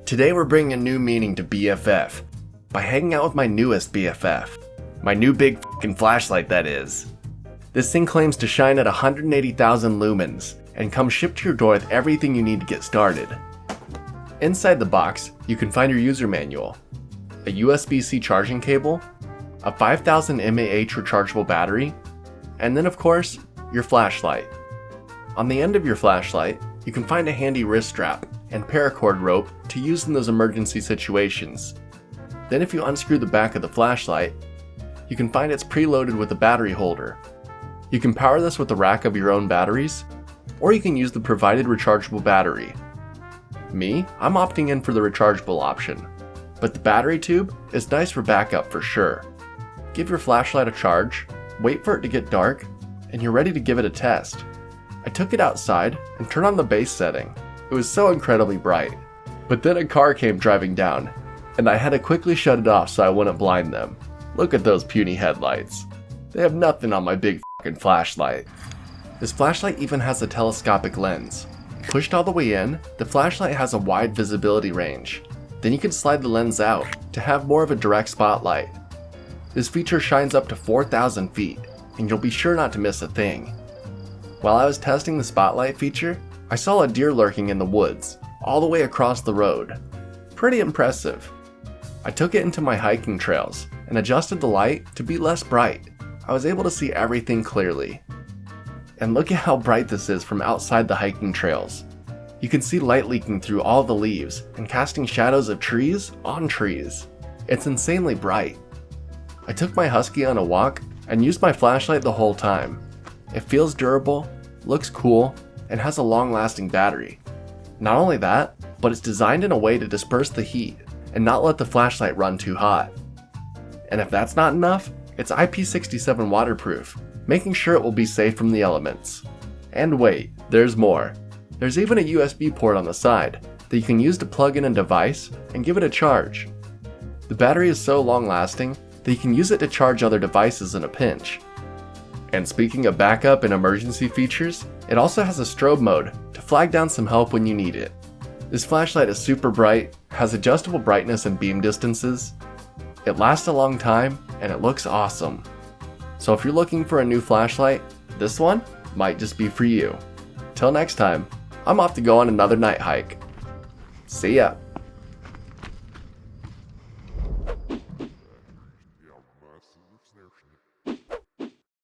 Today we're bringing a new meaning to BFF by hanging out with my newest BFF. My new big f***ing flashlight, that is. This thing claims to shine at 180,000 lumens and comes shipped to your door with everything you need to get started. Inside the box, you can find your user manual, a USB-C charging cable, a 5000 mAh rechargeable battery, and then of course, your flashlight. On the end of your flashlight, you can find a handy wrist strap and paracord rope to use in those emergency situations. Then if you unscrew the back of the flashlight, you can find it's preloaded with a battery holder. You can power this with a rack of your own batteries, or you can use the provided rechargeable battery. Me, I'm opting in for the rechargeable option, but the battery tube is nice for backup for sure. Give your flashlight a charge, wait for it to get dark, and you're ready to give it a test. I took it outside and turned on the base setting. It was so incredibly bright. But then a car came driving down, and I had to quickly shut it off so I wouldn't blind them. Look at those puny headlights. They have nothing on my big f***ing flashlight. This flashlight even has a telescopic lens. Pushed all the way in, the flashlight has a wide visibility range. Then you can slide the lens out to have more of a direct spotlight. This feature shines up to 4,000 feet, and you'll be sure not to miss a thing. While I was testing the spotlight feature, I saw a deer lurking in the woods, all the way across the road. Pretty impressive. I took it into my hiking trails and adjusted the light to be less bright. I was able to see everything clearly. And look at how bright this is from outside the hiking trails. You can see light leaking through all the leaves and casting shadows of trees on trees. It's insanely bright. I took my husky on a walk and used my flashlight the whole time. It feels durable, looks cool, and has a long-lasting battery. Not only that, but it's designed in a way to disperse the heat and not let the flashlight run too hot. And if that's not enough, it's Ip67 Waterproof, making sure it will be safe from the elements. And wait, there's more. There's even a USB port on the side that you can use to plug in a device and give it a charge. The battery is so long-lasting that you can use it to charge other devices in a pinch. And speaking of backup and emergency features, it also has a strobe mode to flag down some help when you need it. This flashlight is super bright, has adjustable brightness and beam distances. It lasts a long time, and it looks awesome. So if you're looking for a new flashlight, this one might just be for you. Till next time, I'm off to go on another night hike. See ya!